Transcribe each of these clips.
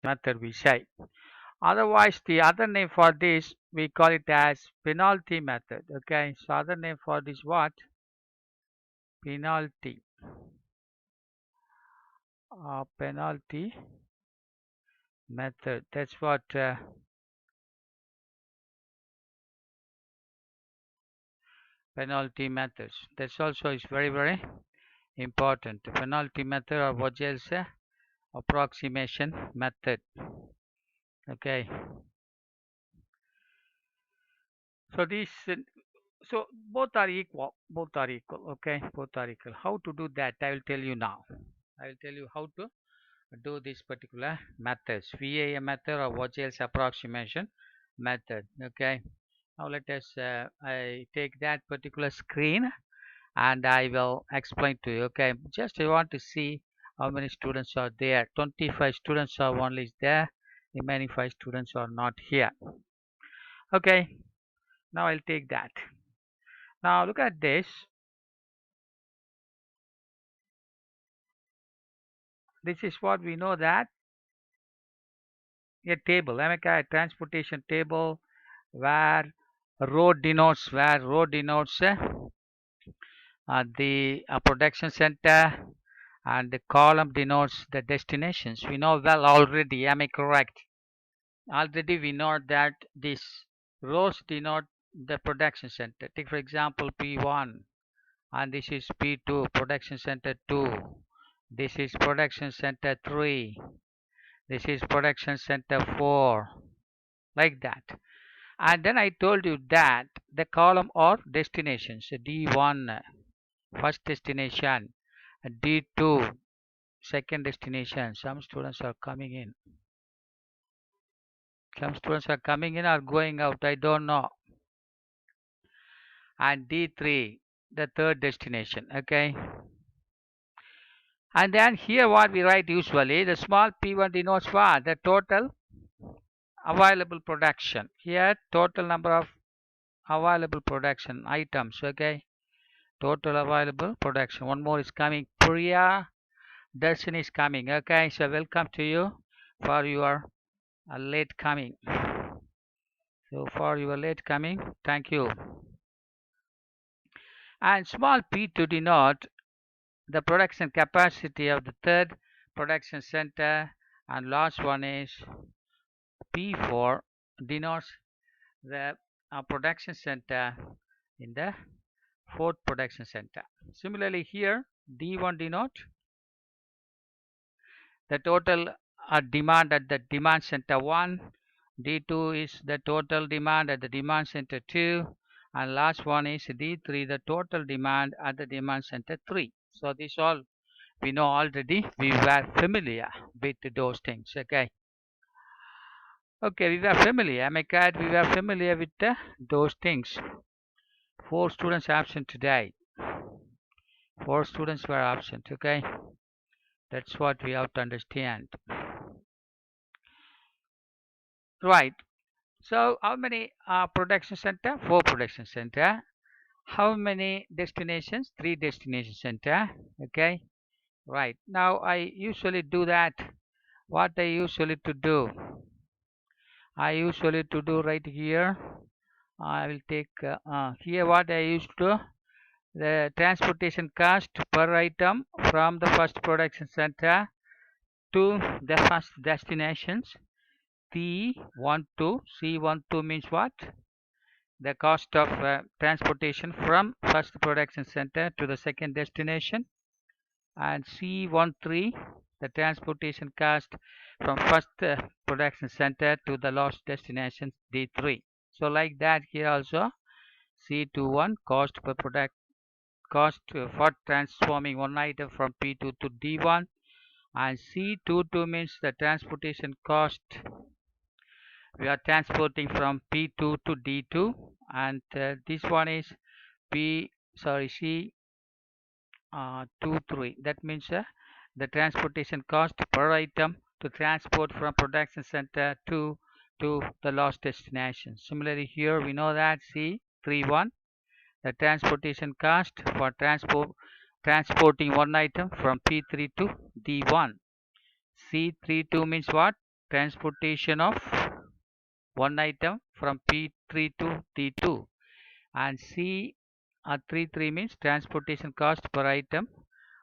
method we say. Otherwise, the other name for this, we call it as penalty method. Okay, so other name for this what? Penalty. Penalty method. That's what penalty methods. That's also is very, very important. Penalty method or what else? Approximation method. Okay. So these, so both are equal. Both are equal. Okay, both are equal. How to do that? I will tell you now. I will tell you how to do this particular methods. VAM method or Vogel's approximation method. Okay. Now let us. I take that particular screen and I will explain to you. Okay. Just I want to see how many students are there. 25 students are only there. Remaining 5 students are not here. Okay. Now I'll take that. Now look at this. This is what we know that a table, like a transportation table where road denotes the production center and the column denotes the destinations. We know well already, am I correct? Already we know that these rows denote the production center. Take for example P1 and this is P2, production center 2. This is production center 3. This is production center 4. Like that. And then I told you that the column or destinations, D1 first destination, D2 second destination. Some students are coming in. Some students are coming in or going out, I don't know. And D3 the third destination. Okay. And then here what we write usually, the small p1 denotes what? The total available production. Here total number of available production items. Okay. Total available production. One more is coming. Priya Darshan is coming. Okay, so welcome to you for your late coming. So for your late coming, thank you. And small p to denote the production capacity of the third production center, and last one is P4 denotes the production center in the fourth production center. Similarly here D1 denote the total demand at the demand center 1, D2 is the total demand at the demand center 2, and last one is D3 the total demand at the demand center 3. So this all we know already, we were familiar with those things. Okay, we were familiar, am I correct? We were familiar with those things. 4 students absent today. 4 students were absent. Okay, that's what we have to understand. Right. So how many production center? 4 production center. How many destinations? 3 destination center. Okay. Right. Now I usually do that. What I usually to do? I usually to do right here. I will take here what I used to do. The transportation cost per item from the first production center to the first destinations. C12. C12 means what? The cost of transportation from first production center to the second destination, and C13 the transportation cost from first production center to the last destination D3. So like that here also C21 cost per product cost for transforming one item from P2 to D1, and C22 means the transportation cost we are transporting from P2 to D2, and this one is C23. That means the transportation cost per item to transport from production center to the last destination. Similarly here we know that C31 the transportation cost for transporting one item from P3 to D1. C32 means what? transportation of one item from P3 to D2, and C33 means transportation cost per item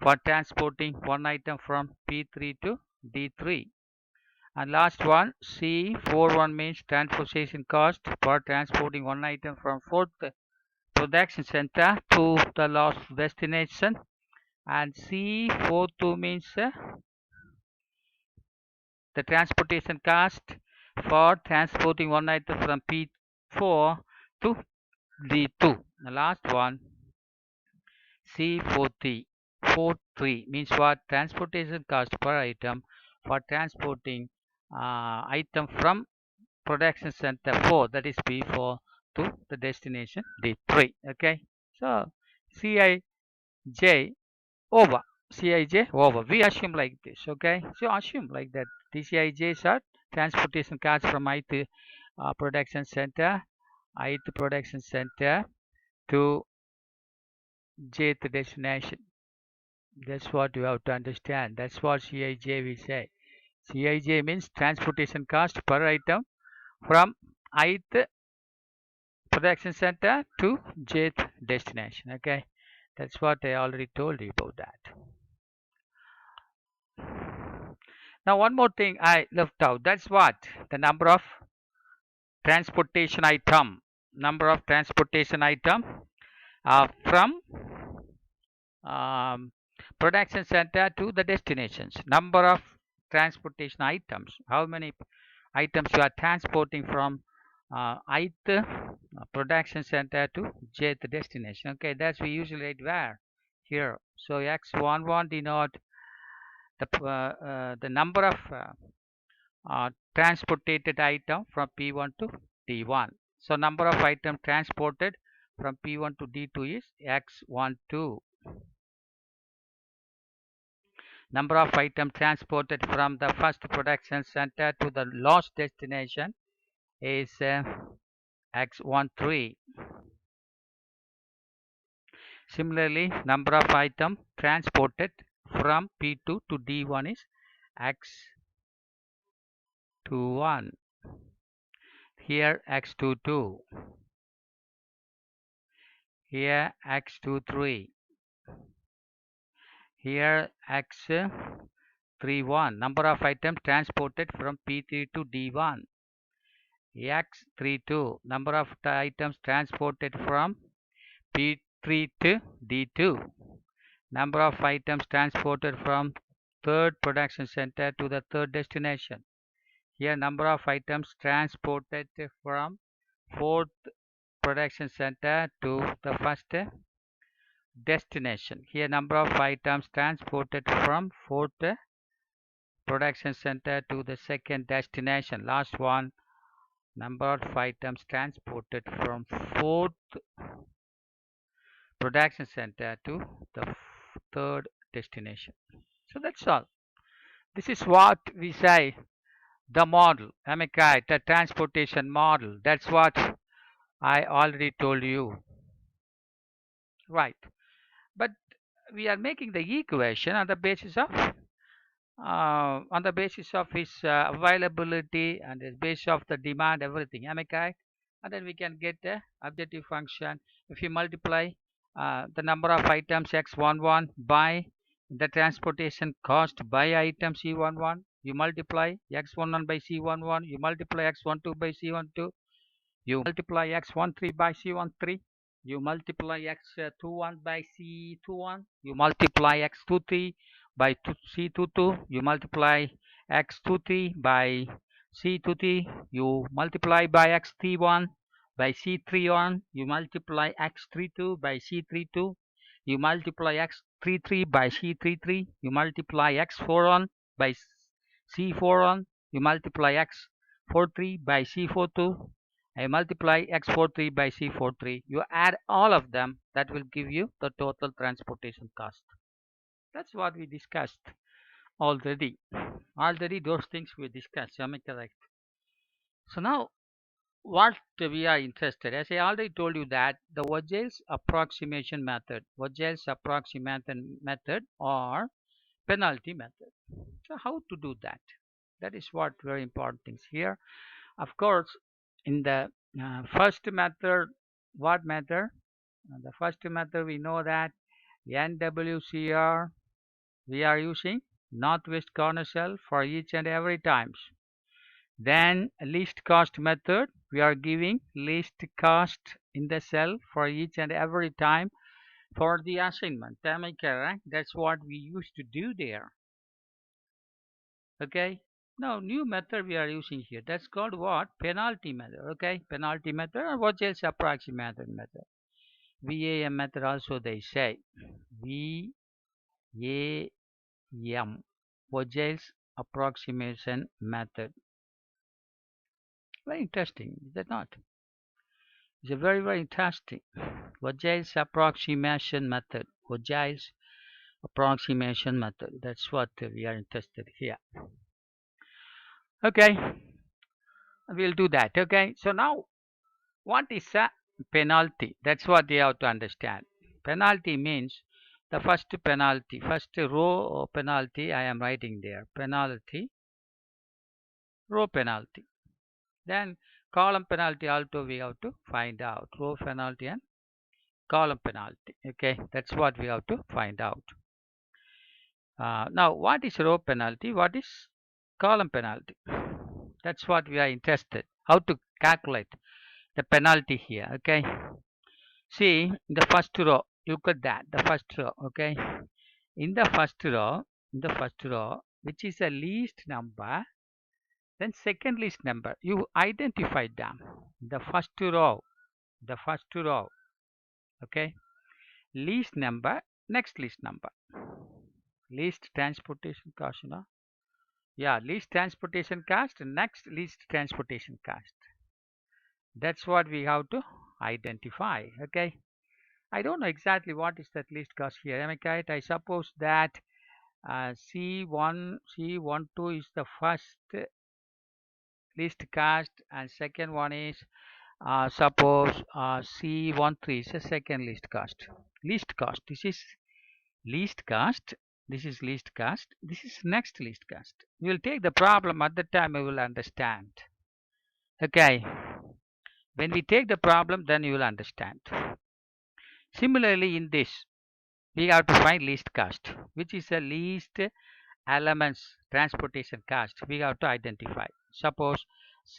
for transporting one item from P3 to D3. And last one, C41 means transportation cost for transporting one item from fourth production center to the last destination. And C42 means the transportation cost for transporting one item from P4 to D2. The last one, C43 means what? Transportation cost per item for transporting item from production center 4, that is P4, to the destination D3. Okay, so Cij over Cij over. We assume like this. Okay, so assume like that. The Cijs are transportation costs from ith production center, to jth destination. That's what you have to understand. That's what Cij we say. Cij means transportation cost per item from ith production center to jth destination. Okay, that's what I already told you about that. Now one more thing I left out. That's what the number of transportation item. Number of transportation item from um, production center to the destinations. Number of transportation items. How many items you are transporting from ith production center to jth destination. Okay, that's we usually write where here. So x11 denote the number of transported item from P1 to D1. So number of item transported from P1 to D2 is x12. Number of items transported from the first production center to the last destination is x13. Similarly, number of items transported from P2 to D1 is x21. Here x22. Here x23. Here x31. Number of items transported from P3 to D1. x32. Number of items transported from P3 to D2. Number of items transported from third production center to the third destination. Here number of items transported from fourth production center to the first destination. Here number of items transported from fourth production center to the second destination. Last one, number of items transported from fourth production center to the third destination. So that's all. This is what we say the model. Am I correct? The transportation model. That's what I already told you. Right. But we are making the equation on the basis of his availability and the basis of the demand, everything. Am I correct? And then we can get the objective function. If you multiply the number of items x11 by the transportation cost by item C11, you multiply x11 by C11, you multiply x12 by C12, you multiply x13 by C13, you multiply x21 by C21, you multiply x23 by C22, you multiply x23 by C23, you multiply by x31 by C31, you multiply x32 by C32, you multiply x33 by C33, you multiply x41 by C41, you multiply x43 by C42, I multiply x43 by C43. You add all of them, that will give you the total transportation cost. That's what we discussed already. Already those things we discussed. Am I correct? So now what we are interested, as I already told you, that the Waddell's approximation method, or penalty method. So how to do that? That is what very important things here. Of course, in the first method, what method? The first method we know that NWCR we are using northwest corner cell for each and every times. Then least cost method, we are giving least cost in the cell for each and every time for the assignment. Am I correct? That's what we used to do there. Okay. Now new method we are using here. That's called what? Penalty method. Okay. Penalty method or what else? Approximation method. VAM method also they say. VAM. Vogel's approximation method. Very interesting, is that not? It's a very, very interesting. Vogel's approximation method. Vogel's approximation method. That's what we are interested here. Okay, we'll do that. Okay, so now what is a penalty? That's what you have to understand. Penalty means the first penalty, first row penalty I am writing there. Penalty, row penalty. Then column penalty also we have to find out. Row penalty and column penalty. Okay, that's what we have to find out. Now, what is row penalty? What is column penalty? That's what we are interested. How to calculate the penalty here. Okay. See the first row. Look at that. The first row. Okay. In the first row, which is the least number, then second least number. You identify them. The first row. Okay. Least number. Next least number. Least transportation cost. Yeah, least transportation cost. Next least transportation cost. That's what we have to identify. Okay. I don't know exactly what is that least cost here. Am I correct? I suppose that C12 is the first least cost, and second one is suppose C13 is the second least cost. Least cost. This is least cost. This is least cost. This is next least cost. We will take the problem at the time we will understand. Okay. When we take the problem, then you will understand. Similarly, in this, we have to find least cost, which is the least elements transportation cost. We have to identify. Suppose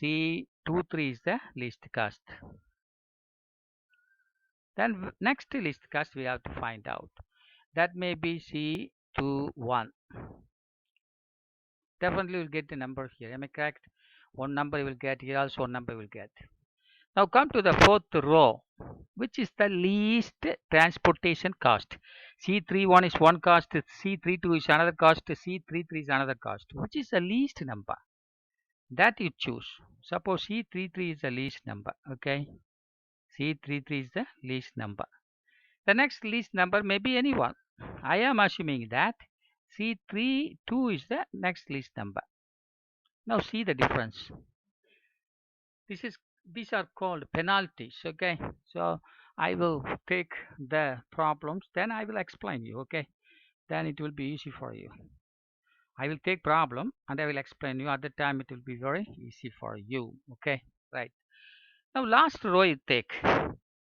C23 is the least cost. Then next least cost we have to find out. That may be C21. Definitely will get the number here. Am I correct? One number you will get here, also one number you will get. Now come to the fourth row, which is the least transportation cost. C31 is one cost, C32 is another cost, C33 is another cost. Which is the least number? That you choose. Suppose C33 is the least number. Okay. C33 is the least number. The next least number may be anyone. I am assuming that C32 is the next least number. Now see the difference. These are called penalties. Okay, so I will take the problems, then I will explain you. Okay, then it will be easy for you. I will take problem and I will explain you. At the time it will be very easy for you. Okay, right. Now last row you take,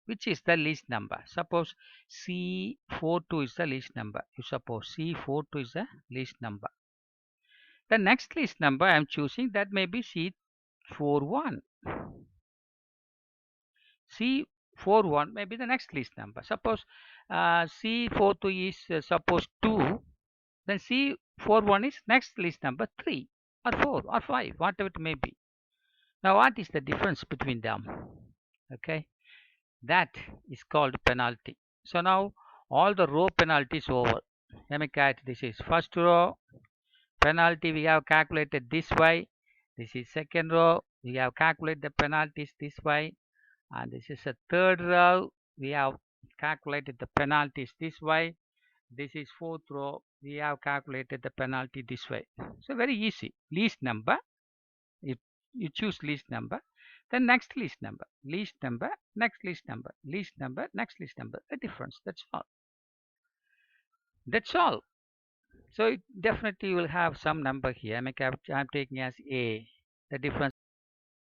which is the least number. Suppose C42 is the least number. You suppose C42 is the least number. The next least number I am choosing, that may be C41. C41 may be the next least number. Suppose C42 is suppose 2, then C41 is next least number 3 or 4 or 5, whatever it may be. Now what is the difference between them? Okay, that is called penalty. So now all the row penalties over. Let me catch. This is first row penalty, we have calculated this way. This is second row, we have calculated the penalties this way. And this is a third row, we have calculated the penalties this way. This is fourth row, we have calculated the penalty this way. So very easy. Least number, you choose least number, then next least number, next least number, next least number. The difference. That's all. So it definitely will have some number here. I'm taking as A. The difference